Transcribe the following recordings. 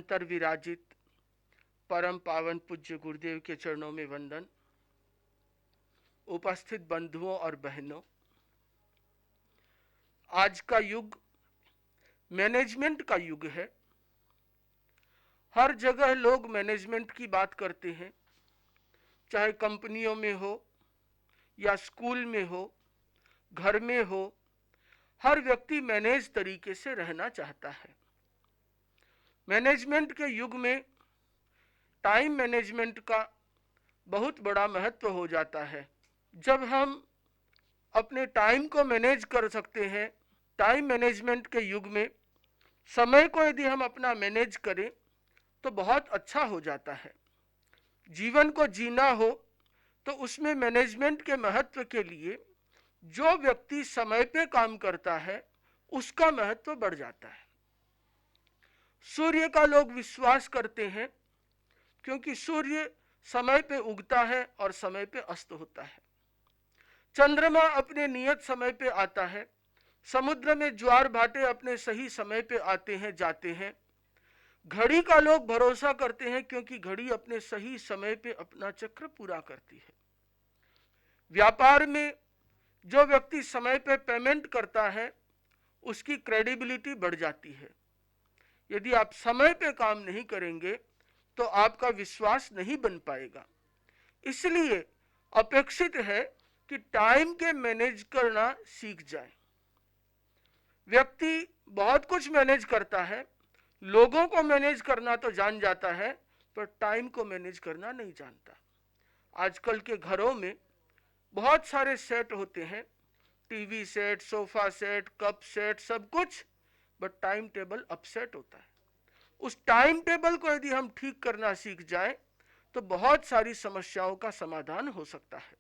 अंतर विराजित परम पावन पूज्य गुरुदेव के चरणों में वंदन। उपस्थित बंधुओं और बहनों, आज का युग मैनेजमेंट का युग है। हर जगह लोग मैनेजमेंट की बात करते हैं, चाहे कंपनियों में हो या स्कूल में हो, घर में हो। हर व्यक्ति मैनेज तरीके से रहना चाहता है। मैनेजमेंट के युग में टाइम मैनेजमेंट का बहुत बड़ा महत्व हो जाता है। जब हम अपने टाइम को मैनेज कर सकते हैं, टाइम मैनेजमेंट के युग में समय को यदि हम अपना मैनेज करें तो बहुत अच्छा हो जाता है। जीवन को जीना हो तो उसमें मैनेजमेंट के महत्व के लिए जो व्यक्ति समय पे काम करता है उसका महत्व बढ़ जाता है। सूर्य का लोग विश्वास करते हैं क्योंकि सूर्य समय पे उगता है और समय पे अस्त होता है। चंद्रमा अपने नियत समय पे आता है। समुद्र में ज्वार भाटे अपने सही समय पे आते हैं, जाते हैं। घड़ी का लोग भरोसा करते हैं क्योंकि घड़ी अपने सही समय पे अपना चक्र पूरा करती है। व्यापार में जो व्यक्ति समय पे पेमेंट करता है उसकी क्रेडिबिलिटी बढ़ जाती है। यदि आप समय पे काम नहीं करेंगे तो आपका विश्वास नहीं बन पाएगा। इसलिए अपेक्षित है कि टाइम के मैनेज करना सीख जाए। व्यक्ति बहुत कुछ मैनेज करता है, लोगों को मैनेज करना तो जान जाता है, पर टाइम को मैनेज करना नहीं जानता। आजकल के घरों में बहुत सारे सेट होते हैं, TV set, sofa set, cup set, सब कुछ, बट टाइम टेबल अपसेट होता है। उस टाइम टेबल को यदि हम ठीक करना सीख जाए तो बहुत सारी समस्याओं का समाधान हो सकता है।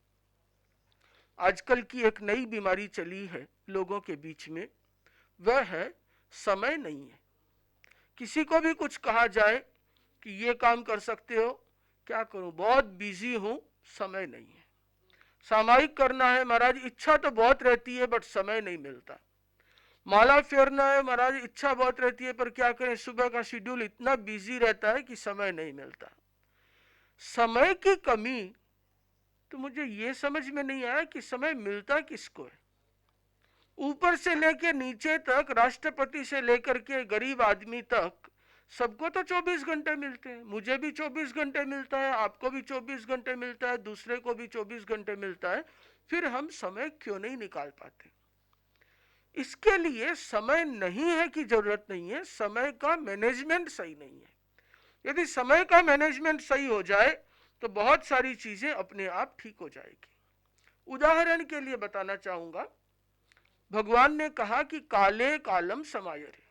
आजकल की एक नई बीमारी चली है लोगों के बीच में, वह है समय नहीं है। किसी को भी कुछ कहा जाए कि ये काम कर सकते हो, क्या करूं, बहुत बिजी हूं, समय नहीं है। सामायिक करना है महाराज, इच्छा तो बहुत रहती है बट समय नहीं मिलता। माला फेरना है महाराज, इच्छा बहुत रहती है पर क्या करें, सुबह का शेड्यूल इतना बिजी रहता है कि समय नहीं मिलता। समय की कमी, तो मुझे ये समझ में नहीं आया कि समय मिलता किसको है। ऊपर से लेकर नीचे तक, राष्ट्रपति से लेकर के गरीब आदमी तक, सबको तो 24 घंटे मिलते हैं। मुझे भी 24 घंटे मिलता है, आपको भी 24 घंटे मिलता है, दूसरे को भी 24 घंटे मिलता है। फिर हम समय क्यों नहीं निकाल पाते? इसके लिए समय नहीं है कि जरूरत नहीं है, समय का मैनेजमेंट सही नहीं है। यदि समय का मैनेजमेंट सही हो जाए तो बहुत सारी चीजें अपने आप ठीक हो जाएगी। उदाहरण के लिए बताना चाहूंगा, भगवान ने कहा कि काले कालम समायरे,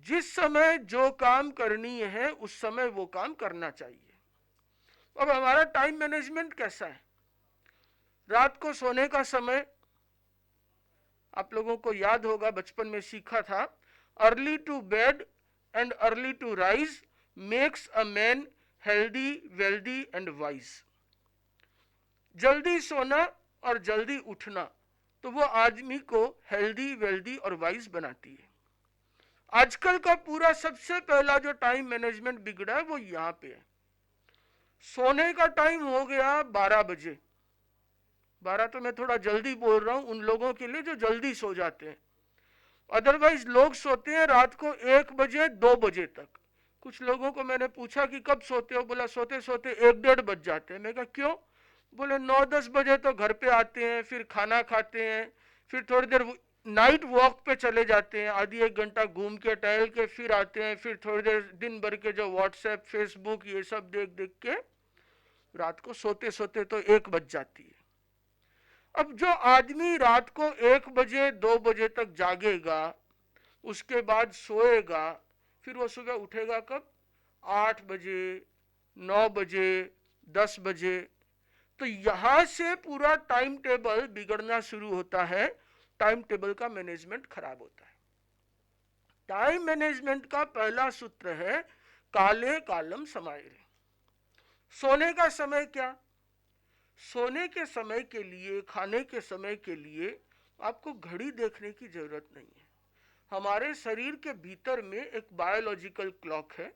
जिस समय जो काम करनी है उस समय वो काम करना चाहिए। अब हमारा टाइम मैनेजमेंट कैसा है? रात को सोने का समय, आप लोगों को याद होगा बचपन में सीखा था, early to bed and early to rise makes a man healthy, wealthy and wise. जल्दी सोना और जल्दी उठना तो वो आदमी को हेल्दी, वेल्दी और वाइज बनाती है। आजकल का पूरा सबसे पहला जो टाइम मैनेजमेंट बिगड़ा है वो यहां पे है। सोने का टाइम हो गया 12 बजे। 12 तो मैं थोड़ा जल्दी बोल रहा हूं उन लोगों के लिए जो जल्दी सो जाते हैं। अदरवाइज लोग सोते हैं रात को 1 बजे, 2 बजे तक। कुछ लोगों को मैंने पूछा कि कब सोते हो, बोला सोते सोते 1-1.5 बज जाते हैं। मैं कहा क्यों? बोले 9-10 बजे तो घर पे आते हैं, फिर खाना खाते हैं, फिर थोड़ी देर नाइट वॉक पे चले जाते हैं, आधी 1 घंटा घूम के टहल के फिर आते हैं, फिर थोड़ी देर दिन भर के जो व्हाट्सएप, फेसबुक ये सब देख देख के रात को सोते सोते तो 1 बज जाती है। अब जो आदमी रात को 1 बजे, 2 बजे तक जागेगा, उसके बाद सोएगा, फिर वो सुबह उठेगा कब? 8 बजे, 9 बजे, 10 बजे। तो यहां से पूरा टाइम टेबल बिगड़ना शुरू होता है, टाइम टेबल का मैनेजमेंट खराब होता है। टाइम मैनेजमेंट का पहला सूत्र है काले कालम समायरे। सोने का समय क्या? सोने के समय के लिए, खाने के समय के लिए आपको घड़ी देखने की जरूरत नहीं है। हमारे शरीर के भीतर में एक बायोलॉजिकल क्लॉक है,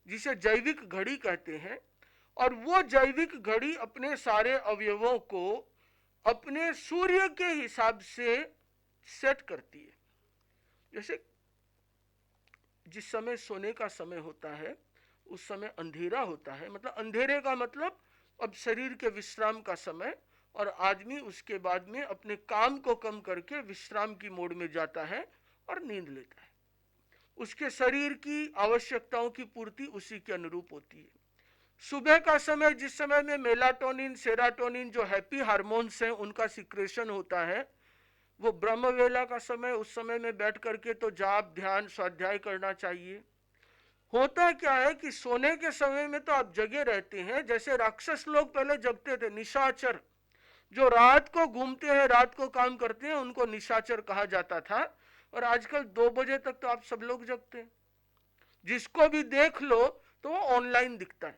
जिसे जैविक घड़ी कहते हैं, और वो जैविक घड़ी अपने सारे अवयवों को अपने सूर्य के हिसाब से सेट करती है। जैसे जिस समय सोने का समय होता है उस समय अंधेरा होता है, मतलब अंधेरे का मतलब अब शरीर के विश्राम का समय, और आदमी उसके बाद में अपने काम को कम करके विश्राम की मोड में जाता है और नींद लेता है। उसके शरीर की आवश्यकताओं की पूर्ति उसी के अनुरूप होती है। सुबह का समय, जिस समय में मेलाटोनिन, सेराटोनिन जो हैप्पी हार्मोन्स हैं उनका सिक्रेशन होता है, वो ब्रह्म वेला का समय। उस समय में बैठ करके तो जाप, ध्यान, स्वाध्याय करना चाहिए। होता क्या है कि सोने के समय में तो आप जगे रहते हैं, जैसे राक्षस लोग पहले जगते थे, निशाचर, जो रात को घूमते हैं, रात को काम करते हैं, उनको निशाचर कहा जाता था। और आजकल 2 बजे तक तो आप सब लोग जगते हैं, जिसको भी देख लो तो वो ऑनलाइन दिखता है।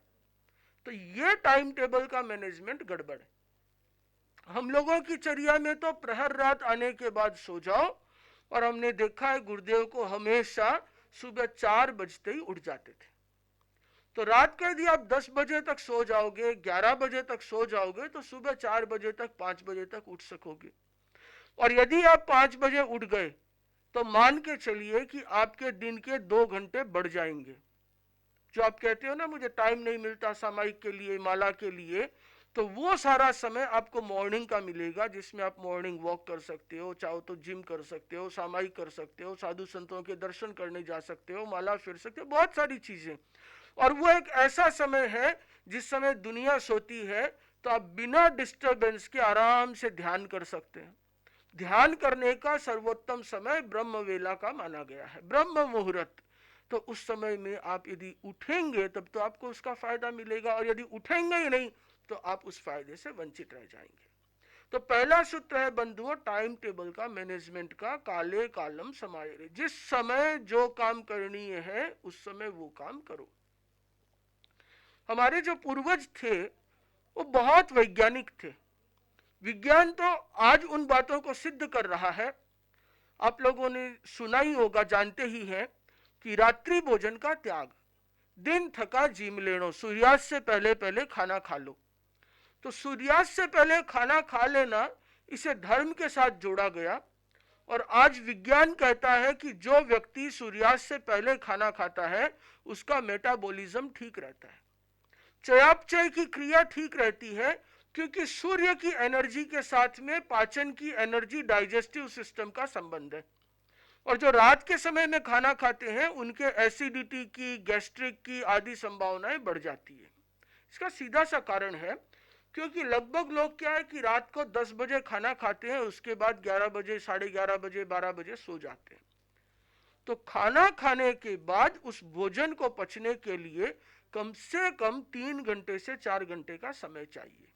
तो ये टाइम टेबल का मैनेजमेंट गड़बड़ है। हम लोगों की चर्या में तो प्रहर रात आने के बाद सो जाओ, और हमने देखा है गुरुदेव को हमेशा सुबह 4 बजते ही उठ जाते थे। तो रात को यदि आप 10 बजे तक सो जाओगे, 11 बजे तक सो जाओगे, तो सुबह 4 बजे तक, 5 बजे तक उठ सकोगे। और यदि आप 5 बजे उठ गए तो मान के चलिए कि आपके दिन के 2 घंटे बढ़ जाएंगे। जो आप कहते हो ना मुझे टाइम नहीं मिलता सामायिक के लिए, माला के लिए, तो वो सारा समय आपको मॉर्निंग का मिलेगा, जिसमें आप मॉर्निंग वॉक कर सकते हो, चाहो तो जिम कर सकते हो, सामायिक कर सकते हो, साधु संतों के दर्शन करने जा सकते हो, माला फिर सकते हो, बहुत सारी चीजें। और वो एक ऐसा समय है जिस समय दुनिया सोती है, तो आप बिना डिस्टरबेंस के आराम से ध्यान कर सकते हैं। ध्यान करने का सर्वोत्तम समय ब्रह्म वेला का माना गया है, ब्रह्म मुहूर्त। तो उस समय में आप यदि उठेंगे तब तो आपको उसका फायदा मिलेगा, और यदि उठेंगे ही नहीं तो आप उस फायदे से वंचित रह जाएंगे। तो पहला सूत्र है बंधुओं टाइम टेबल का, मैनेजमेंट का, काले कालम समाये। जिस समय जो काम करनी है उस समय वो काम करो। हमारे जो पूर्वज थे वो बहुत वैज्ञानिक थे। विज्ञान तो आज उन बातों को सिद्ध कर रहा है। आप लोगों ने सुना ही होगा, जानते ही हैं कि रात्रि भोजन का त्याग, दिन थका जिम लेनो, सूर्यास्त से पहले पहले खाना खा लो। तो सूर्यास्त से पहले खाना खा लेना, इसे धर्म के साथ जोड़ा गया। और आज विज्ञान कहता है कि जो व्यक्ति सूर्यास्त से पहले खाना खाता है उसका मेटाबॉलिज्म ठीक रहता है, चयापचय की क्रिया ठीक रहती है, क्योंकि सूर्य की एनर्जी के साथ में पाचन की एनर्जी, डाइजेस्टिव सिस्टम का संबंध है। और जो रात के समय में खाना खाते हैं उनके एसिडिटी की, गैस्ट्रिक की आदि संभावनाएं बढ़ जाती है। इसका सीधा सा कारण है क्योंकि लगभग लोग क्या है कि रात को 10 बजे खाना खाते हैं, उसके बाद 11 बजे, 11:30 बजे, 12 बजे सो जाते हैं। तो खाना खाने के बाद उस भोजन को पचने के लिए कम से कम 3 घंटे से 4 घंटे का समय चाहिए।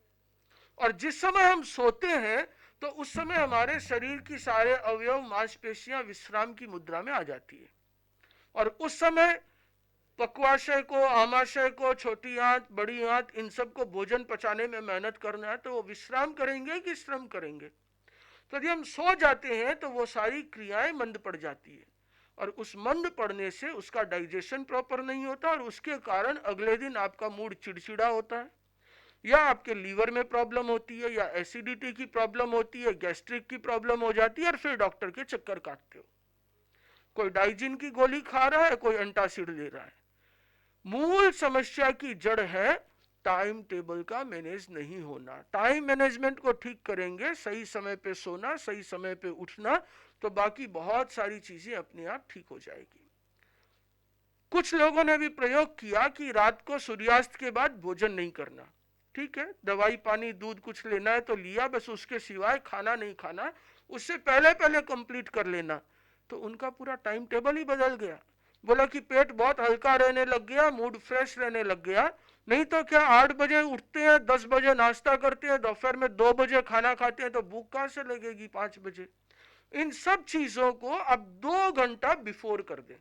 और जिस समय हम सोते हैं तो उस समय हमारे शरीर की सारे अवयव, मांसपेशियां विश्राम की मुद्रा में आ जाती है। और उस समय पक्वाशय को, आमाशय को, छोटी आंत, बड़ी आंत, इन सब को भोजन पचाने में मेहनत करना है, तो वो विश्राम करेंगे कि श्रम करेंगे? तो यदि हम सो जाते हैं तो वो सारी क्रियाएं मंद पड़ जाती है, और उस मंद पड़ने से उसका डाइजेशन प्रॉपर नहीं होता, और उसके कारण अगले दिन आपका मूड चिड़चिड़ा होता है, या आपके लीवर में प्रॉब्लम होती है, या एसिडिटी की प्रॉब्लम होती है, गैस्ट्रिक की प्रॉब्लम हो जाती है, और फिर डॉक्टर के चक्कर काटते हो। कोई डाइजिन की गोली खा रहा है, कोई एंटासिड ले रहा है। मूल समस्या की जड़ है टाइम टेबल का मैनेज नहीं होना। टाइम मैनेजमेंट को ठीक करेंगे, सही समय पे सोना, सही समय पे उठना, तो बाकी बहुत सारी चीजें अपने आप ठीक हो जाएगी। कुछ लोगों ने भी प्रयोग किया कि रात को सूर्यास्त के बाद भोजन नहीं करना। ठीक है, दवाई, पानी, दूध कुछ लेना है तो लिया, बस उसके सिवाय खाना नहीं खाना, उससे पहले पहले कंप्लीट कर लेना। तो उनका पूरा टाइम टेबल ही बदल गया। बोला कि पेट बहुत हल्का रहने लग गया, मूड फ्रेश रहने लग गया। नहीं तो क्या, 8 बजे उठते हैं, 10 बजे नाश्ता करते हैं, दोपहर में 2 बजे खाना खाते हैं, तो भूख कहां से लगेगी 5 बजे? इन सब चीजों को अब 2 घंटा बिफोर कर दें।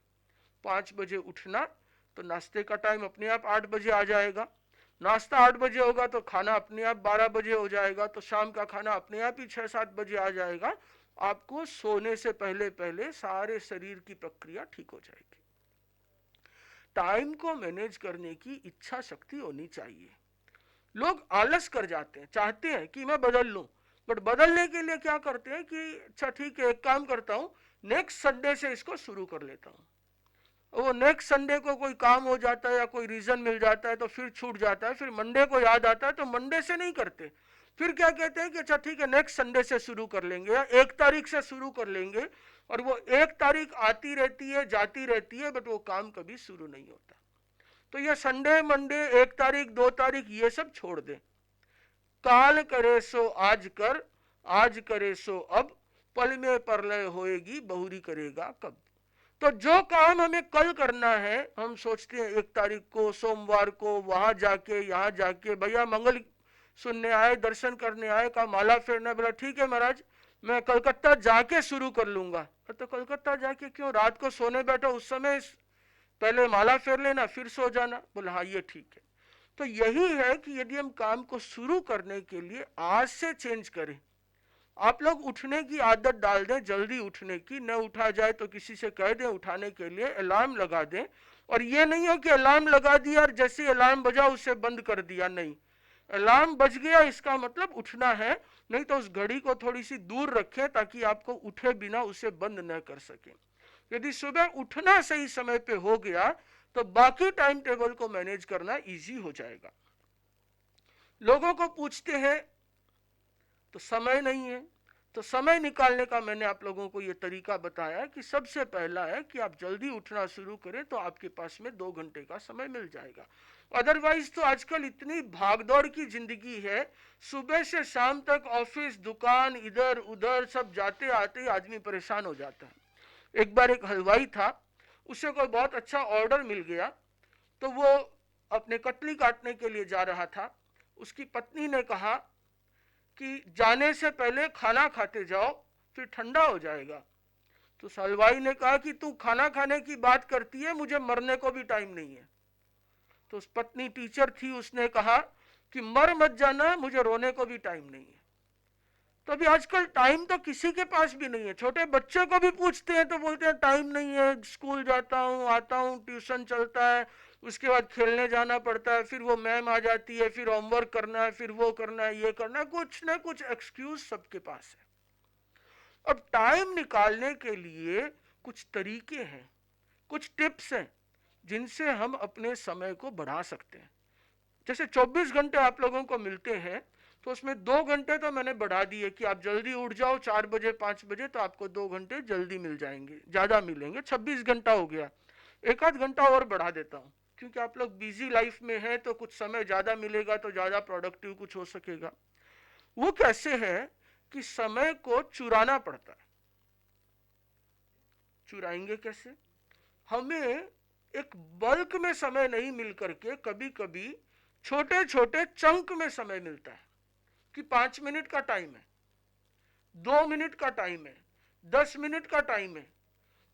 5 बजे उठना तो नाश्ते का टाइम अपने आप 8 बजे आ जाएगा, नाश्ता 8 बजे होगा तो खाना अपने आप 12 बजे हो जाएगा, तो शाम का खाना अपने आप ही 6-7 बजे आ जाएगा। आपको सोने से पहले पहले सारे शरीर की प्रक्रिया ठीक हो जाएगी। टाइम को मैनेज करने की इच्छा शक्ति होनी चाहिए। लोग आलस कर जाते हैं, चाहते हैं कि मैं बदल लूं, बट बदलने के लिए क्या करते हैं कि अच्छा ठीक है, एक काम करता हूं, नेक्स्ट संडे से इसको शुरू कर लेता हूं। वो नेक्स्ट संडे को कोई काम हो जाता है या कोई रीजन मिल जाता है तो फिर छूट जाता है, फिर मंडे को याद आता है तो मंडे से नहीं करते, फिर क्या कहते हैं कि अच्छा ठीक है नेक्स्ट संडे से शुरू कर लेंगे या 1 तारीख से शुरू कर लेंगे, और वो 1 तारीख आती रहती है जाती रहती है, बट वो काम कभी शुरू नहीं होता। तो ये संडे मंडे 1 तारीख 2 तारीख ये सब छोड़ दें। काल करे सो आज कर, आज करे सो अब, पल में परलय होएगी बहुरी करेगा कब। तो जो काम हमें कल करना है, हम सोचते हैं 1 तारीख को सोमवार को वहां जाके यहाँ जाके, भैया मंगल सुनने आए, दर्शन करने आए, का माला फेरना, बोला ठीक है महाराज मैं कलकत्ता जाके शुरू कर लूंगा। तो कलकत्ता जाके क्यों, रात को सोने बैठो उस समय पहले माला फेर लेना फिर सो जाना। बोला हाँ ये ठीक है। तो यही है कि यदि हम काम को शुरू करने के लिए आज से चेंज करें, आप लोग उठने की आदत डाल दें, जल्दी उठने की, न उठा जाए तो किसी से कह दें उठाने के लिए, अलार्म लगा दें। और ये नहीं हो कि अलार्म लगा दिया और जैसे अलार्म बजा उसे बंद कर दिया, नहीं, अलार्म बज गया इसका मतलब उठना है, नहीं तो उस घड़ी को थोड़ी सी दूर रखें ताकि आपको उठे बिना उसे बंद न कर सके। यदि सुबह उठना सही समय पे हो गया तो बाकी टाइम टेबल को मैनेज करना इजी हो जाएगा। लोगों को पूछते हैं तो समय नहीं है, तो समय निकालने का मैंने आप लोगों को ये तरीका बताया कि सबसे पहला है कि आप जल्दी उठना शुरू करें तो आपके पास में 2 घंटे का समय मिल जाएगा। अदरवाइज तो आजकल इतनी भागदौड़ की जिंदगी है, सुबह से शाम तक ऑफिस दुकान इधर उधर सब जाते आते आदमी परेशान हो जाता है। एक बार एक हलवाई था, उसे कोई बहुत अच्छा ऑर्डर मिल गया, तो वो अपने कटली काटने के लिए जा रहा था। उसकी पत्नी ने कहा कि जाने से पहले खाना खाते जाओ फिर ठंडा हो जाएगा। तो हलवाई ने कहा कि तू खाना खाने की बात करती है, मुझे मरने को भी टाइम नहीं है। तो उस पत्नी टीचर थी, उसने कहा कि मर मत जाना, मुझे रोने को भी टाइम नहीं है। तो अभी आजकल टाइम तो किसी के पास भी नहीं है। छोटे बच्चे को भी पूछते हैं तो बोलते हैं टाइम नहीं है, स्कूल जाता हूँ आता हूँ, ट्यूशन चलता है, उसके बाद खेलने जाना पड़ता है, फिर वो मैम आ जाती है, फिर होमवर्क करना है, फिर वो करना है, ये करना है, कुछ ना कुछ एक्सक्यूज सबके पास है। अब टाइम निकालने के लिए कुछ तरीके हैं, कुछ टिप्स हैं जिनसे हम अपने समय को बढ़ा सकते हैं। जैसे 24 घंटे आप लोगों को मिलते हैं तो उसमें 2 घंटे तो मैंने बढ़ा दिए कि आप जल्दी उठ जाओ 4 बजे 5 बजे, तो आपको 2 घंटे जल्दी मिल जाएंगे, ज्यादा मिलेंगे, 26 घंटा हो गया। एक आध घंटा और बढ़ा देता हूँ क्योंकि आप लोग बिजी लाइफ में हैं तो कुछ समय ज्यादा मिलेगा तो ज्यादा प्रोडक्टिव कुछ हो सकेगा। वो कैसे है कि समय को चुराना पड़ता है। चुराएंगे कैसे, हमें एक बल्क में समय नहीं मिल करके कभी कभी छोटे छोटे चंक में समय मिलता है कि 5 मिनट का टाइम है, 2 मिनट का टाइम है, 10 मिनट का टाइम है।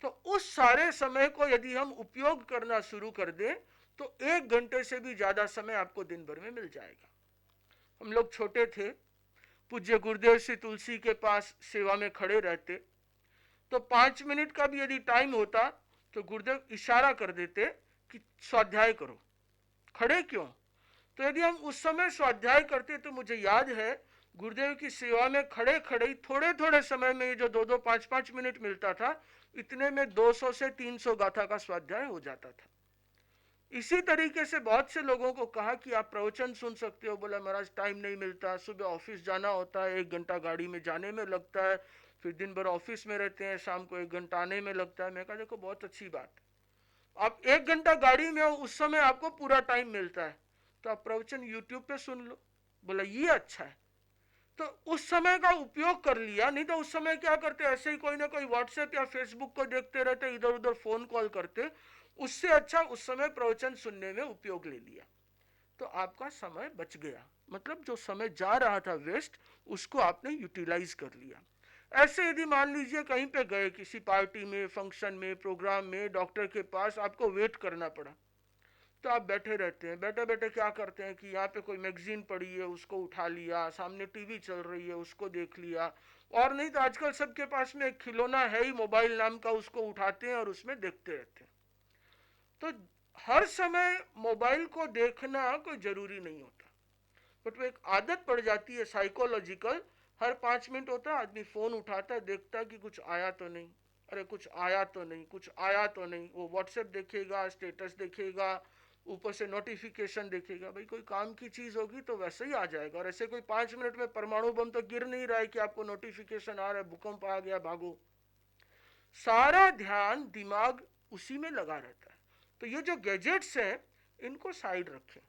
तो उस सारे समय को यदि हम उपयोग करना शुरू कर दें तो 1 घंटे से भी ज्यादा समय आपको दिन भर में मिल जाएगा। हम लोग छोटे थे, पूज्य गुरुदेव श्री तुलसी के पास सेवा में खड़े रहते, तो 5 मिनट का भी यदि टाइम होता तो गुरुदेव इशारा कर देते कि स्वाध्याय करो। खड़े क्यों, तो यदि हम उस समय स्वाध्याय करते तो मुझे याद है गुरुदेव की सेवा में खड़े खड़े ही थोड़े थोड़े समय में जो 2-2 5-5 मिनट मिलता था, इतने में 200 से 300 गाथा का स्वाध्याय हो जाता था। इसी तरीके से बहुत से लोगों को कहा कि आप प्रवचन सुन सकते हो, बोला महाराज टाइम नहीं मिलता, सुबह ऑफिस जाना होता है, 1 घंटा गाड़ी में जाने में लगता है, फिर दिन भर ऑफिस में रहते हैं, शाम को 1 घंटा आने में लगता है। मैं कहा देखो बहुत अच्छी बात, आप 1 घंटा गाड़ी में हो, उस समय आपको पूरा टाइम मिलता है, तो आप प्रवचन यूट्यूब पे सुन लो। बोला ये अच्छा है, तो उस समय का उपयोग कर लिया। नहीं तो उस समय क्या करते, ऐसे ही कोई ना कोई व्हाट्सएप या फेसबुक को देखते रहते, इधर उधर फोन कॉल करते, उससे अच्छा उस समय प्रवचन सुनने में उपयोग ले लिया, तो आपका समय बच गया। मतलब जो समय जा रहा था वेस्ट, उसको आपने यूटिलाइज कर लिया। ऐसे यदि मान लीजिए कहीं पे गए, किसी पार्टी में, फंक्शन में, प्रोग्राम में, डॉक्टर के पास आपको वेट करना पड़ा, तो आप बैठे रहते हैं, बैठे बैठे क्या करते हैं कि यहाँ पे कोई मैगजीन पड़ी है उसको उठा लिया, सामने टीवी चल रही है उसको देख लिया, और नहीं तो आजकल सबके पास में एक खिलौना है ही मोबाइल नाम का, उसको उठाते हैं और उसमें देखते रहते हैं। तो हर समय मोबाइल को देखना कोई जरूरी नहीं होता, बट वो एक आदत पड़ जाती है साइकोलॉजिकल। हर 5 मिनट होता है आदमी फोन उठाता है, देखता है कि कुछ आया तो नहीं, अरे कुछ आया तो नहीं, कुछ आया तो नहीं। वो व्हाट्सएप देखेगा, स्टेटस देखेगा, ऊपर से नोटिफिकेशन देखेगा। भाई कोई काम की चीज होगी तो वैसे ही आ जाएगा, और ऐसे कोई 5 मिनट में परमाणु बम तो गिर नहीं रहा है कि आपको नोटिफिकेशन आ रहा है भूकंप आ गया भागो। सारा ध्यान दिमाग उसी में लगा रहता है। तो ये जो गैजेट्स हैं इनको साइड रखें,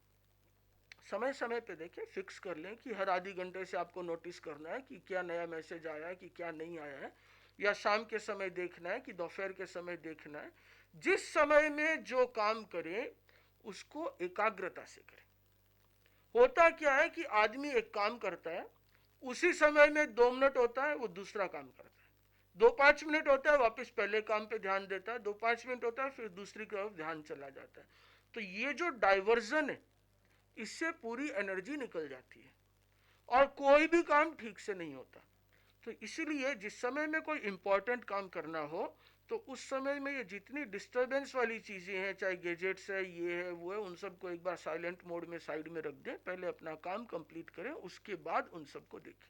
समय समय पे देखें, फिक्स कर लें कि हर आधी घंटे से आपको नोटिस करना है कि क्या नया मैसेज आया है कि क्या नहीं आया है, या शाम के समय देखना है कि दोपहर के समय देखना है। जिस समय में जो काम करें उसको एकाग्रता से करें। होता क्या है कि आदमी एक काम करता है, उसी समय में 2 मिनट होता है वो दूसरा काम करता है, 2-5 मिनट होता है वापस पहले काम पे ध्यान देता है, 2-5 मिनट होता है फिर दूसरी तरफ ध्यान चला जाता है। तो ये जो डाइवर्जन है इससे पूरी एनर्जी निकल जाती है और कोई भी काम ठीक से नहीं होता। तो इसीलिए जिस समय में कोई इंपॉर्टेंट काम करना हो तो उस समय में ये जितनी डिस्टरबेंस वाली चीजें हैं, चाहे गैजेट्स है, ये है वो है, उन सबको एक बार साइलेंट मोड में साइड में रख दें, पहले अपना काम कंप्लीट करें, उसके बाद उन सबको देखें।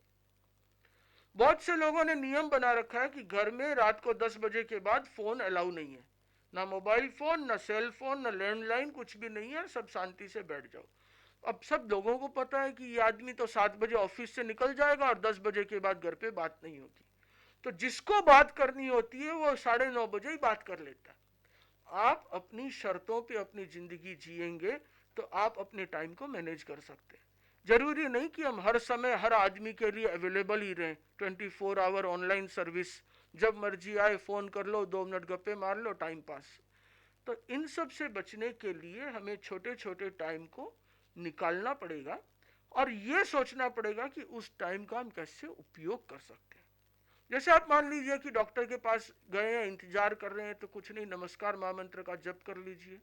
बहुत से लोगों ने नियम बना रखा है कि घर में रात को 10 बजे के बाद फोन अलाउ नहीं है, ना मोबाइल फोन, ना सेल फोन, ना लैंडलाइन, कुछ भी नहीं है, सब शांति से बैठ जाओ। अब सब लोगों को पता है कि ये आदमी तो 7 बजे ऑफिस से निकल जाएगा और 10 बजे के बाद घर पे बात नहीं होती। तो जिसको बात करनी होती है वो 9:30 बजे ही बात कर लेता है। आप अपनी शर्तों पे अपनी जिंदगी जिएंगे तो आप अपने टाइम को मैनेज कर सकते हैं। जरूरी नहीं कि हम हर समय हर आदमी के लिए अवेलेबल ही रहें, 24 आवर ऑनलाइन सर्विस, जब मर्जी आए फोन कर लो, 2 मिनट गप्पे मार लो, टाइम पास। तो इन सब से बचने के लिए हमें छोटे छोटे टाइम को निकालना पड़ेगा और ये सोचना पड़ेगा कि उस टाइम का हम कैसे उपयोग कर सकते हैं। जैसे आप मान लीजिए कि डॉक्टर के पास गए हैं, इंतजार कर रहे हैं, तो कुछ नहीं, नमस्कार महामंत्र का जप कर लीजिए,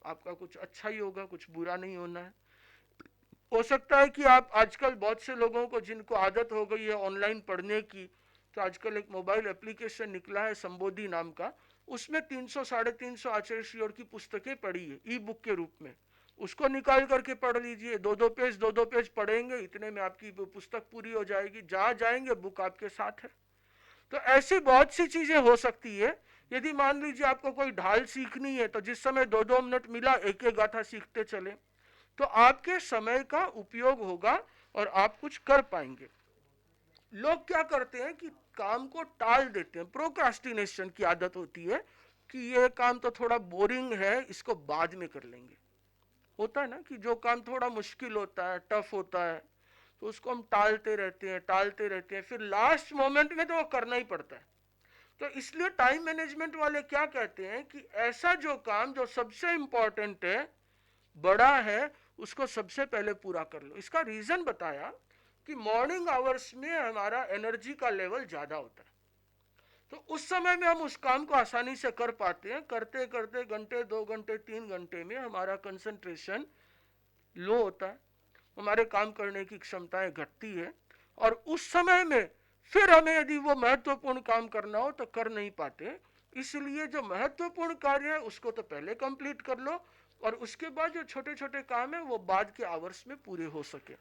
आपका कुछ अच्छा ही होगा, कुछ बुरा नहीं होना है। हो सकता है कि आप आजकल बहुत से लोगों को जिनको आदत हो गई है ऑनलाइन पढ़ने की, तो आजकल एक मोबाइल एप्लीकेशन निकला है संबोधि नाम का, उसमें 300-350 आचार्य श्री और की पुस्तकें पढ़ी है ई बुक के रूप में, उसको निकाल करके पढ़ लीजिए। 2-2 पेज पढ़ेंगे, इतने में आपकी पुस्तक पूरी हो जाएगी, जहां जाएंगे बुक आपके साथ है। तो ऐसी बहुत सी चीजें हो सकती है। यदि मान लीजिए आपको कोई ढाल सीखनी है तो जिस समय 2-2 मिनट मिला एक एक गाथा सीखते चले, तो आपके समय का उपयोग होगा और आप कुछ कर पाएंगे। लोग क्या करते हैं कि काम को टाल देते हैं, प्रोक्रास्टिनेशन की आदत होती है कि ये काम तो थोड़ा बोरिंग है, इसको बाद में कर लेंगे। होता है ना कि जो काम थोड़ा मुश्किल होता है, टफ होता है, तो उसको हम टालते रहते हैं, फिर लास्ट मोमेंट में तो वो करना ही पड़ता है। तो इसलिए टाइम मैनेजमेंट वाले क्या कहते हैं कि ऐसा जो काम जो सबसे इंपॉर्टेंट है, बड़ा है, उसको सबसे पहले पूरा कर लो। इसका रीजन बताया कि मॉर्निंग आवर्स में हमारा एनर्जी का लेवल ज्यादा होता है, तो उस समय में हम उस काम को आसानी से कर पाते हैं। करते करते घंटे, 2 घंटे, 3 घंटे में हमारा कंसंट्रेशन लो होता है, हमारे काम करने की क्षमताएं घटती है, और उस समय में फिर हमें यदि वो महत्वपूर्ण काम करना हो तो कर नहीं पाते। इसलिए जो महत्वपूर्ण कार्य है उसको तो पहले कंप्लीट कर लो, और उसके बाद जो छोटे छोटे काम है वो बाद के आवर्स में पूरे हो सके।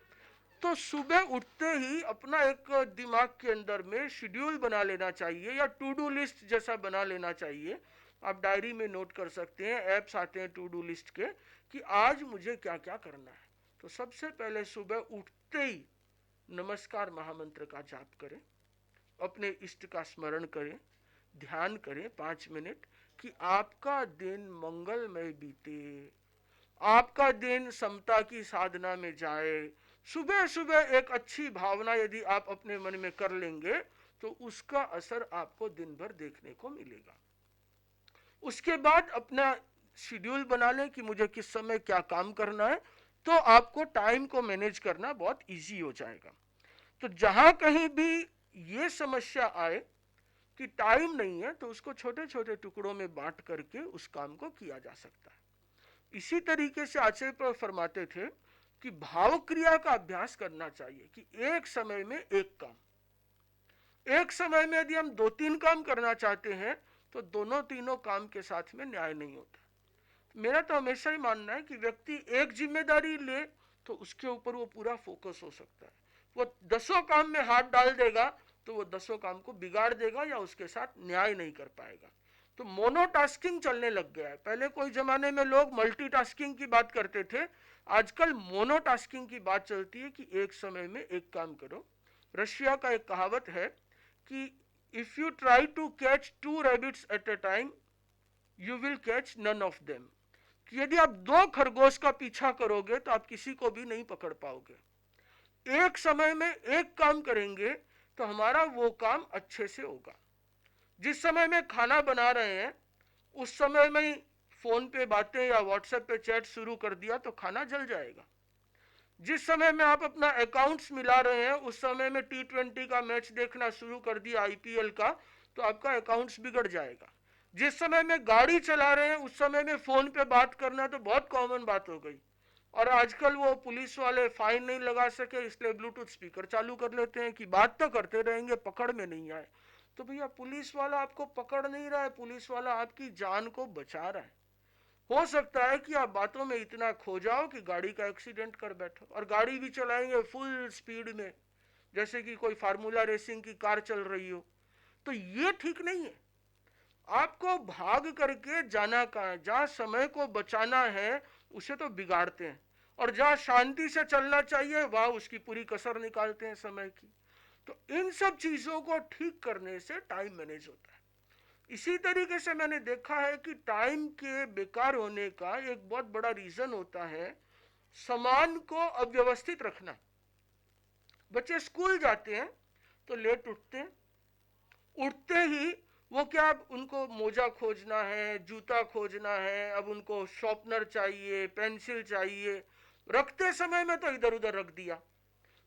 तो सुबह उठते ही अपना एक दिमाग के अंदर में शेड्यूल बना लेना चाहिए, या टू डू लिस्ट जैसा बना लेना चाहिए। आप डायरी में नोट कर सकते हैं, ऐप्स आते हैं टू डू लिस्ट के, कि आज मुझे क्या क्या करना है। तो सबसे पहले सुबह उठते ही नमस्कार महामंत्र का जाप करें, अपने इष्ट का स्मरण करें, ध्यान करें 5 मिनट कि आपका दिन मंगलमय बीते, आपका दिन समता की साधना में जाए। सुबह सुबह एक अच्छी भावना यदि आप अपने मन में कर लेंगे तो उसका असर आपको दिन भर देखने को मिलेगा। उसके बाद अपना शेड्यूल बना लें कि मुझे किस समय क्या काम करना है, तो आपको टाइम को मैनेज करना बहुत इजी हो जाएगा। तो जहां कहीं भी ये समस्या आए कि टाइम नहीं है, तो उसको छोटे छोटे टुकड़ों में बांट करके उस काम को किया जा सकता है। इसी तरीके से आचार्य पर फरमाते थे कि भाव क्रिया का अभ्यास करना चाहिए, कि एक समय में एक काम, एक समय में यदि हम 2-3 काम करना चाहते हैं तो दोनों तीनों काम के साथ में न्याय नहीं होता। मेरा तो हमेशा ही मानना है कि व्यक्ति एक जिम्मेदारी ले तो उसके ऊपर वो पूरा फोकस हो सकता है। वो 10 काम में हाथ डाल देगा तो वो 10 काम को बिगाड़ देगा या उसके साथ न्याय नहीं कर पाएगा। तो मोनोटास्किंग चलने लग गया है। पहले कोई जमाने में लोग मल्टीटास्किंग की बात करते थे, आजकल मोनोटास्किंग की बात चलती है कि एक समय में एक काम करो। रशिया का एक कहावत है कि if you try to catch 2 rabbits at a time you will catch none of them. कि यदि आप 2 खरगोश का पीछा करोगे तो आप किसी को भी नहीं पकड़ पाओगे। एक समय में एक काम करेंगे तो हमारा वो काम अच्छे से होगा। जिस समय में खाना बना रहे हैं उस समय में ही फोन पे बातें या व्हाट्सएप पे चैट शुरू कर दिया तो खाना जल जाएगा। जिस समय में आप अपना अकाउंट्स मिला रहे हैं उस समय में T20 का मैच देखना शुरू कर दिया IPL का तो आपका अकाउंट्स बिगड़ जाएगा। जिस समय में गाड़ी चला रहे हैं उस समय में फोन पे बात करना तो बहुत कॉमन बात हो गई। और आजकल वो पुलिस वाले फाइन नहीं लगा सके इसलिए ब्लूटूथ स्पीकर चालू कर लेते हैं कि बात तो करते रहेंगे, पकड़ में नहीं आए। तो भैया पुलिस वाला आपको पकड़ नहीं रहा है, पुलिस वाला आपकी जान को बचा रहा है। हो सकता है कि आप बातों में इतना खो जाओ कि गाड़ी का एक्सीडेंट कर बैठो, और गाड़ी भी चलाएंगे फुल स्पीड में जैसे कि कोई फार्मूला रेसिंग की कार चल रही हो। तो ये ठीक नहीं है। आपको भाग करके जाना कहाँ है? जहां समय को बचाना है उसे तो बिगाड़ते हैं, और जहां शांति से चलना चाहिए वहां उसकी पूरी कसर निकालते हैं समय की। तो इन सब चीजों को ठीक करने से टाइम मैनेज होता है। इसी तरीके से मैंने देखा है कि टाइम के बेकार होने का एक बहुत बड़ा रीजन होता है सामान को अव्यवस्थित रखना। बच्चे स्कूल जाते हैं तो लेट उठते हैं, उठते ही वो क्या, अब उनको मोजा खोजना है, जूता खोजना है, अब उनको शॉर्पनर चाहिए, पेंसिल चाहिए, रखते समय में तो इधर उधर रख दिया।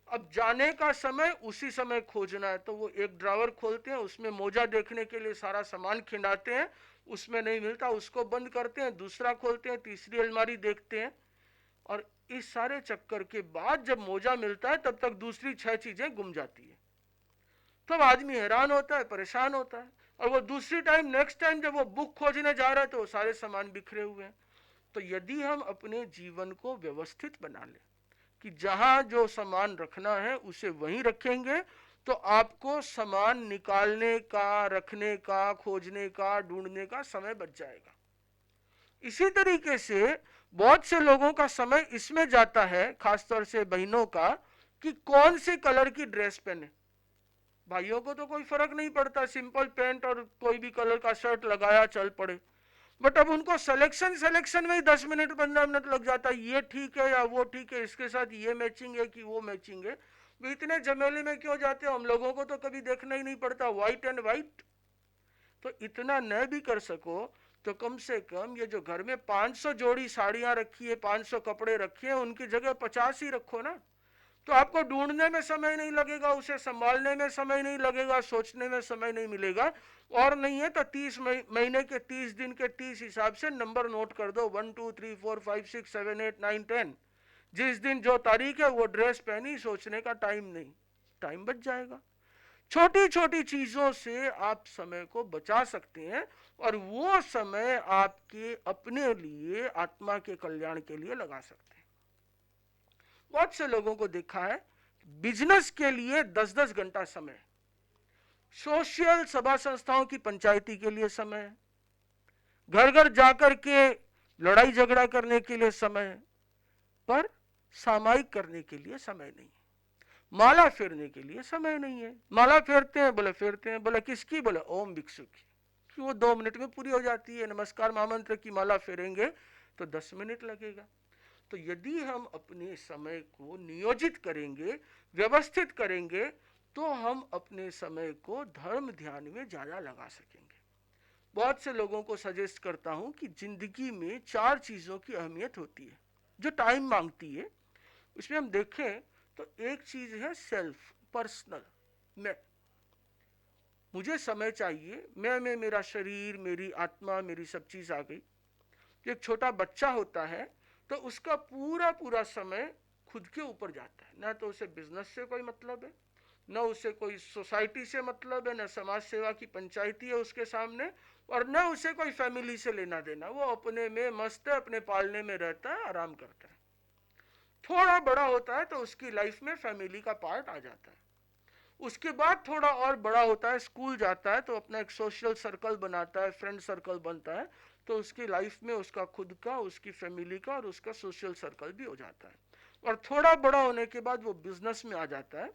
अब जाने का समय उसी समय खोजना है तो वो एक ड्रावर खोलते हैं, उसमें मोजा देखने के लिए सारा सामान खिंडाते हैं, उसमें नहीं मिलता उसको बंद करते हैं, दूसरा खोलते हैं, तीसरी अलमारी देखते हैं, और इस सारे चक्कर के बाद जब मोजा मिलता है तब तक दूसरी 6 चीजें गुम जाती है। तब आदमी हैरान होता है, परेशान होता है, और वो दूसरी टाइम नेक्स्ट टाइम जब वो बुक खोजने जा रहा है तो वो सारे सामान बिखरे हुए हैं। तो यदि हम अपने जीवन को व्यवस्थित बना लें कि जहां जो सामान रखना है उसे वहीं रखेंगे तो आपको सामान निकालने का, रखने का, खोजने का, ढूंढने का समय बच जाएगा। इसी तरीके से बहुत से लोगों का समय इसमें जाता है, खासतौर से बहनों का, कि कौन से कलर की ड्रेस पहने। भाइयों को तो कोई फर्क नहीं पड़ता, सिंपल पैंट और कोई भी कलर का शर्ट लगाया चल पड़े। बट अब उनको सिलेक्शन में ही 10 मिनट 15 मिनट लग जाता है, ये ठीक है या वो ठीक है, इसके साथ ये मैचिंग है कि वो मैचिंग है। वो इतने झमेले में क्यों जाते हो? हम लोगों को तो कभी देखना ही नहीं पड़ता, व्हाइट एंड व्हाइट। तो इतना न भी कर सको तो कम से कम ये जो घर में 500 जोड़ी साड़ियां रखी है, 500 कपड़े रखे हैं, उनकी जगह 50 ही रखो ना। तो आपको ढूंढने में समय नहीं लगेगा, उसे संभालने में समय नहीं लगेगा, सोचने में समय नहीं मिलेगा। और नहीं है तो 30 महीने के 30 दिन के 30 हिसाब से नंबर नोट कर दो, 1 2 3 4 5 6 7 8 9 10। जिस दिन जो तारीख है वो ड्रेस पहनी, सोचने का टाइम नहीं, टाइम बच जाएगा। छोटी छोटी चीजों से आप समय को बचा सकते हैं, और वो समय आपके अपने लिए, आत्मा के कल्याण के लिए लगा सकते हैं। बहुत से लोगों को देखा है बिजनेस के लिए 10-10 घंटा समय, सोशल सभा संस्थाओं की पंचायती के लिए समय, घर घर जाकर के लड़ाई झगड़ा करने के लिए समय, पर सामायिक करने के लिए समय नहीं है। माला फेरने के लिए समय नहीं है। माला फेरते हैं, बोले फेरते हैं, बोले किसकी? बोले ओम भिक्षु की। कि वो 2 मिनट में पूरी हो जाती है। नमस्कार महामंत्र की माला फेरेंगे तो 10 मिनट लगेगा। तो यदि हम अपने समय को नियोजित करेंगे, व्यवस्थित करेंगे, तो हम अपने समय को धर्म ध्यान में ज्यादा लगा सकेंगे। बहुत से लोगों को सजेस्ट करता हूं कि जिंदगी में 4 चीजों की अहमियत होती है जो टाइम मांगती है। उसमें हम देखें तो एक चीज है सेल्फ, पर्सनल। मैं, मुझे समय चाहिए, मैं मेरा शरीर, मेरी आत्मा, मेरी सब चीज आ गई। एक छोटा बच्चा होता है तो उसका पूरा पूरा समय खुद के ऊपर जाता है, ना तो उसे बिजनेस से कोई मतलब है, न उसे कोई सोसाइटी से मतलब है, न समाज सेवा की पंचायती है उसके सामने। और न उसे कोई फैमिली से लेना देना, वो अपने में मस्त है, अपने पालने में रहता है, आराम करता है। थोड़ा बड़ा होता है तो उसकी लाइफ में फैमिली का पार्ट आ जाता है। उसके बाद थोड़ा और बड़ा होता है, स्कूल जाता है तो अपना एक सोशल सर्कल बनाता है, फ्रेंड सर्कल बनता है, तो उसकी लाइफ में उसका खुद का, उसकी फैमिली का और उसका सोशल सर्कल भी हो जाता है। और थोड़ा बड़ा होने के बाद वो बिजनेस में आ जाता है,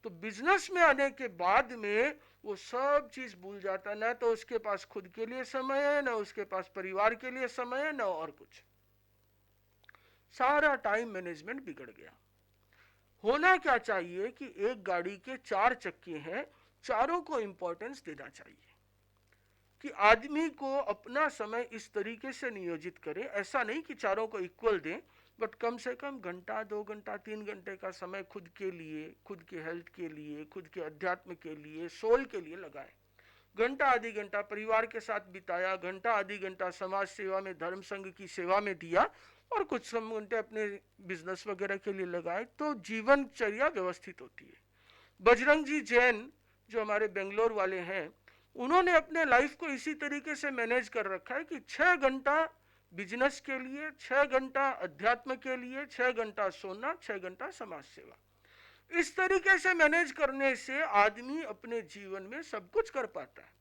तो बिजनेस में आने के बाद में वो सब चीज भूल जाता है, ना तो उसके पास खुद के लिए समय है, ना उसके पास परिवार के लिए समय है, ना और कुछ। सारा टाइम मैनेजमेंट बिगड़ गया। होना क्या चाहिए कि एक गाड़ी के 4 चक्के हैं, चारों को इंपॉर्टेंस देना चाहिए, कि आदमी को अपना समय इस तरीके से नियोजित करे, ऐसा नहीं कि चारों को इक्वल दें, बट कम से कम घंटा, 2 घंटा, 3 घंटे का समय खुद के लिए, खुद के हेल्थ के लिए, खुद के अध्यात्म के लिए, सोल के लिए लगाए। घंटा आधी घंटा परिवार के साथ बिताया, घंटा आधी घंटा समाज सेवा में, धर्म संघ की सेवा में दिया, और कुछ घंटे अपने बिजनेस वगैरह के लिए लगाए, तो जीवनचर्या व्यवस्थित होती है। बजरंग जी जैन जो हमारे बेंगलोर वाले हैं, उन्होंने अपने लाइफ को इसी तरीके से मैनेज कर रखा है कि 6 घंटा बिजनेस के लिए, 6 घंटा अध्यात्म के लिए, 6 घंटा सोना, 6 घंटा समाज सेवा। इस तरीके से मैनेज करने से आदमी अपने जीवन में सब कुछ कर पाता है।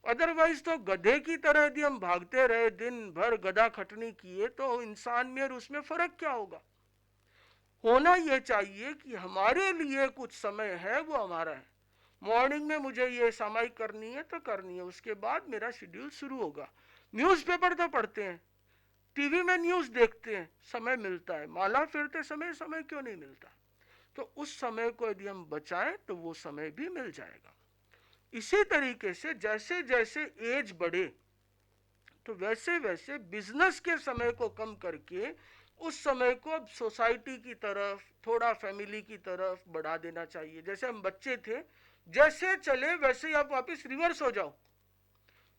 अदरवाइज तो गधे की तरह यदि हम भागते रहे, दिन भर गधा खटनी किए, तो इंसान में और उसमें फर्क क्या होगा। होना यह चाहिए कि हमारे लिए कुछ समय है, वो हमारा है। मॉर्निंग में मुझे ये सामायिक करनी है तो करनी है, उसके बाद मेरा शेड्यूल शुरू होगा। न्यूज़पेपर तो पढ़ते हैं, टीवी में न्यूज़ देखते हैं, समय मिलता है, माला फेरते समय समय क्यों नहीं मिलता। तो उस समय को यदि हम बचाएं तो वो समय भी मिल जाएगा। इसी तरीके से जैसे जैसे एज बढ़े, तो वैसे वैसे बिजनेस के समय को कम करके उस समय को अब सोसाइटी की तरफ, थोड़ा फैमिली की तरफ बढ़ा देना चाहिए। जैसे हम बच्चे थे, जैसे चले वैसे ही आप वापस रिवर्स हो जाओ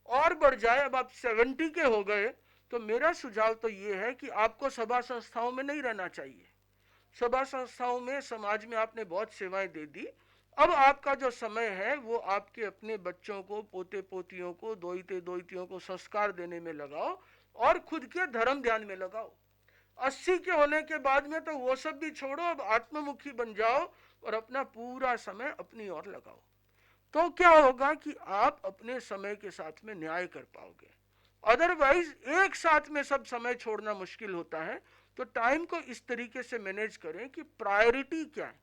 और बढ़ जाए। अब आप 70 के हो गए, तो मेरा सुझाव तो ये है कि आपको सभा संस्थाओं में नहीं रहना चाहिए। सभा संस्थाओं में, समाज में आपने बहुत सेवाएं दे दी, अब आपका जो समय है वो आपके अपने बच्चों को, पोते पोतियों को, दोहिते दोहितियों को संस्कार देने में लगाओ और खुद के धर्म ध्यान में लगाओ। 80 के होने के बाद में तो वो सब भी छोड़ो, अब आत्ममुखी बन जाओ और अपना पूरा समय अपनी ओर लगाओ। तो क्या होगा कि आप अपने समय के साथ में न्याय कर पाओगे। अदरवाइज एक साथ में सब समय छोड़ना मुश्किल होता है। तो टाइम को इस तरीके से मैनेज करें कि प्रायोरिटी क्या है,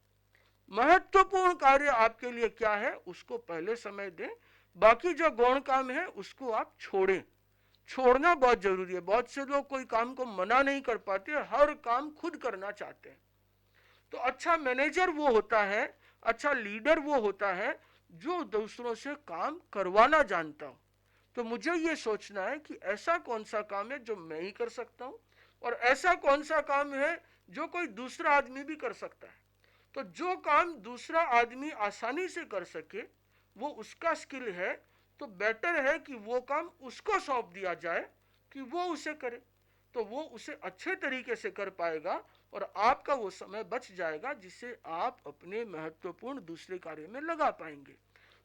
महत्वपूर्ण कार्य आपके लिए क्या है, उसको पहले समय दें। बाकी जो गौण काम है उसको आप छोड़ें। छोड़ना बहुत जरूरी है। बहुत से लोग कोई काम को मना नहीं कर पाते, हर काम खुद करना चाहते हैं। तो अच्छा मैनेजर वो होता है, अच्छा लीडर वो होता है जो दूसरों से काम करवाना जानता हो। तो मुझे ये सोचना है कि ऐसा कौन सा काम है जो मैं ही कर सकता हूं, और ऐसा कौन सा काम है जो कोई दूसरा आदमी भी कर सकता है। तो जो काम दूसरा आदमी आसानी से कर सके, वो उसका स्किल है, तो बेटर है कि वो काम उसको सौंप दिया जाए कि वो उसे करे। तो वो उसे अच्छे तरीके से कर पाएगा और आपका वो समय बच जाएगा, जिससे आप अपने महत्वपूर्ण दूसरे कार्य में लगा पाएंगे।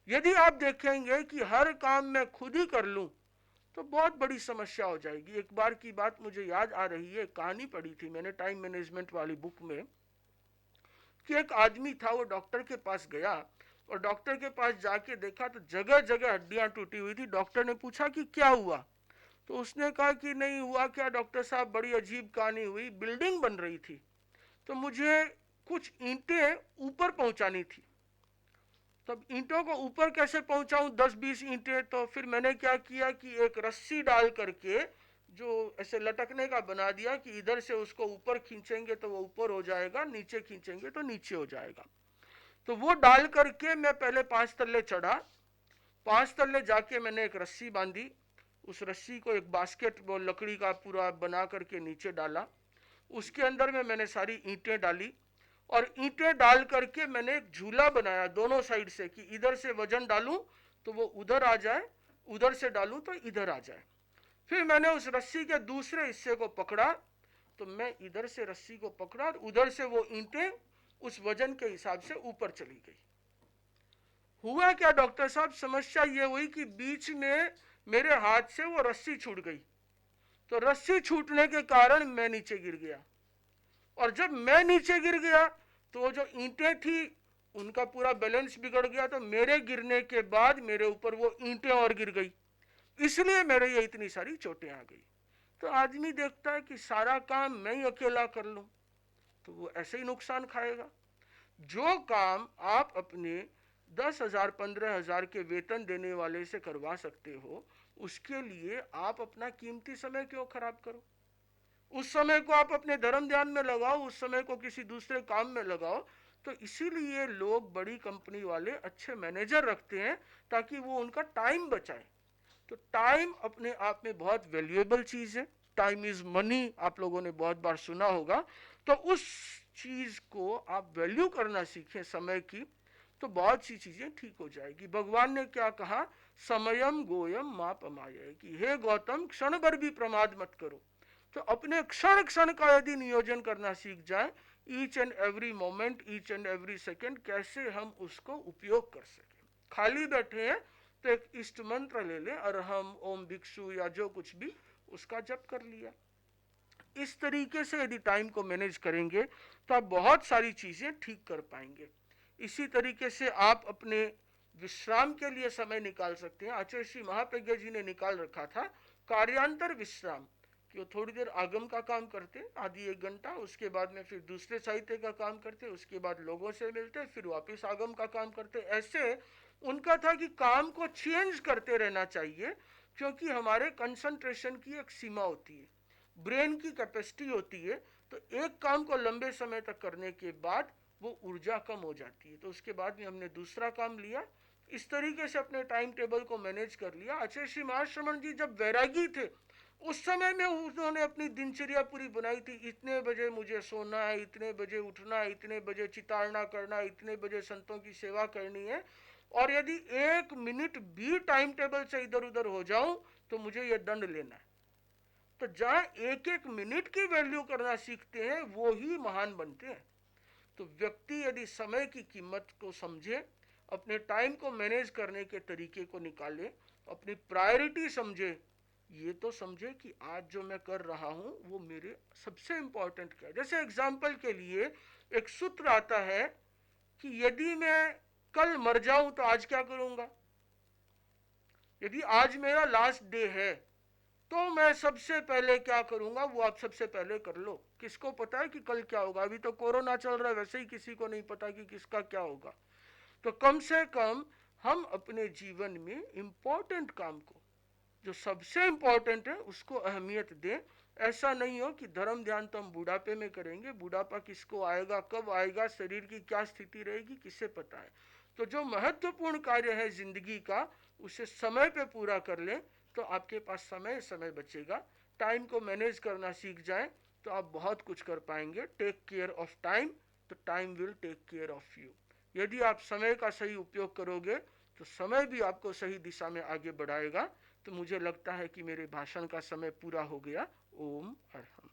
यदि आप देखेंगे कि हर काम मैं खुद ही कर लूं, तो बहुत बड़ी समस्या हो जाएगी। एक बार की बात मुझे याद आ रही है, कहानी पढ़ी थी मैंने टाइम मैनेजमेंट वाली बुक में, कि एक आदमी था, वो डॉक्टर के पास गया और डॉक्टर के पास जाके देखा तो जगह जगह हड्डियां टूटी हुई थी। डॉक्टर ने पूछा कि क्या हुआ, तो उसने कहा कि नहीं हुआ क्या डॉक्टर साहब, बड़ी अजीब कहानी हुई। बिल्डिंग बन रही थी तो मुझे कुछ ईंटें ऊपर पहुंचानी थी। तब ईंटों को ऊपर कैसे पहुंचाऊं, 10-20 ईंटें। तो फिर मैंने क्या किया कि एक रस्सी डाल करके जो ऐसे लटकने का बना दिया कि इधर से उसको ऊपर खींचेंगे तो वो ऊपर हो जाएगा, नीचे खींचेंगे तो नीचे हो जाएगा। तो वो डाल करके मैं पहले 5 तल्ले चढ़ा। 5 तल्ले जाके मैंने एक रस्सी बांधी, उस रस्सी को एक बास्केट वो लकड़ी का पूरा बना करके नीचे डाला। उसके अंदर में मैंने सारी ईंटें डाली और ईंटें डाल करके मैंने एक झूला बनाया दोनों साइड से, कि इधर से वजन डालूं तो वो उधर आ जाए, उधर से डालूं तो इधर आ जाए। फिर मैंने उस रस्सी के दूसरे हिस्से को पकड़ा, तो मैं इधर से रस्सी को पकड़ा और उधर से वो ईंटें उस वजन के हिसाब से ऊपर चली गई। हुआ क्या डॉक्टर साहब, समस्या ये हुई कि बीच में मेरे हाथ से वो रस्सी छूट गई, तो रस्सी छूटने के कारण मैं नीचे गिर गया, और जब मैं नीचे गिर गया तो वो जो ईंटें थी उनका पूरा बैलेंस बिगड़ गया, तो मेरे गिरने के बाद मेरे ऊपर वो ईंटें और गिर गई, इसलिए मेरे ये इतनी सारी चोटें आ गई। तो आदमी देखता है कि सारा काम मैं ही अकेला कर लूं, तो वो ऐसे ही नुकसान खाएगा। जो काम आप अपने 10,000 15,000 के वेतन देने वाले से करवा सकते हो, उसके लिए आप अपना कीमती समय क्यों खराब करो? उस समय को आप अपने धर्म ध्यान में लगाओ, उस समय को किसी दूसरे काम में लगाओ। तो इसीलिए लोग बड़ी कंपनी वाले अच्छे मैनेजर रखते हैं ताकि वो उनका टाइम बचाए। तो टाइम अपने आप में बहुत वैल्यूएबल चीज है। टाइम इज मनी, आप लोगों ने बहुत बार सुना होगा। तो उस चीज को आप वैल्यू करना सीखें समय की, तो बहुत सी चीजें ठीक हो जाएगी। भगवान ने क्या कहा, समयम गोयम माप अमाय, कि हे गौतम क्षण भर भी प्रमाद मत करो। तो अपने क्षण क्षण का यदि नियोजन करना सीख जाए, each and every moment, each and every second, कैसे हम उसको उपयोग कर सके। खाली बैठे हैं तो एक इष्ट मंत्र ले लें, अरहम ओम भिक्षु या जो कुछ भी, उसका जप कर लिया। इस तरीके से यदि टाइम को मैनेज करेंगे तो आप बहुत सारी चीजें ठीक कर पाएंगे। इसी तरीके से आप अपने विश्राम के लिए समय निकाल सकते हैं। आचार्य श्री महाप्रज्ञा जी ने निकाल रखा था कार्यांतर विश्राम, कि वो थोड़ी देर आगम का काम करते, आधी 1 घंटा, उसके बाद में फिर दूसरे साहित्य का काम करते, उसके बाद लोगों से मिलते, फिर वापस आगम का काम करते। ऐसे उनका था कि काम को चेंज करते रहना चाहिए, क्योंकि हमारे कंसंट्रेशन की एक सीमा होती है, ब्रेन की कैपेसिटी होती है। तो एक काम को लंबे समय तक करने के बाद वो ऊर्जा कम हो जाती है, तो उसके बाद में हमने दूसरा काम लिया। इस तरीके से अपने टाइम टेबल को मैनेज कर लिया। आचार्य श्री महाश्रमण जी जब वैरागी थे, उस समय में उन्होंने अपनी दिनचर्या पूरी बनाई थी। इतने बजे मुझे सोना है, इतने बजे उठना है, इतने बजे चितारना करना है, इतने बजे संतों की सेवा करनी है, और यदि 1 मिनट भी टाइम टेबल से इधर उधर हो जाऊं तो मुझे यह दंड लेना है। तो जहां एक एक मिनट की वैल्यू करना सीखते हैं वो ही महान बनते हैं। तो व्यक्ति यदि समय की कीमत को समझे, अपने टाइम को मैनेज करने के तरीके को निकाले, अपनी प्रायोरिटी समझे, ये तो समझे कि आज जो मैं कर रहा हूं वो मेरे सबसे इंपॉर्टेंट क्या है। जैसे एग्जाम्पल के लिए एक सूत्र आता है कि यदि मैं कल मर जाऊं तो आज क्या करूंगा। यदि आज मेरा लास्ट डे है तो मैं सबसे पहले क्या करूंगा, वो आप सबसे पहले कर लो। किसको पता है कि कल क्या होगा? अभी तो कोरोना चल रहा है, वैसे ही किसी को नहीं पता कि किसका क्या होगा। तो कम से कम हम अपने जीवन में इंपॉर्टेंट काम को, जो सबसे इंपॉर्टेंट है, उसको अहमियत दें। ऐसा नहीं हो कि धर्म ध्यान तो हम बुढ़ापे में करेंगे, बुढ़ापा किसको आएगा, कब आएगा, शरीर की क्या स्थिति रहेगी, किसे पता है। तो जो महत्वपूर्ण कार्य है जिंदगी का, उसे समय पे पूरा कर लें, तो आपके पास समय समय बचेगा। टाइम को मैनेज करना सीख जाएं तो आप बहुत कुछ कर पाएंगे। टेक केयर ऑफ टाइम, तो time will take care of you. यदि आप समय का सही उपयोग करोगे तो समय भी आपको सही दिशा में आगे बढ़ाएगा। तो मुझे लगता है कि मेरे भाषण का समय पूरा हो गया। ओम अर्हम्।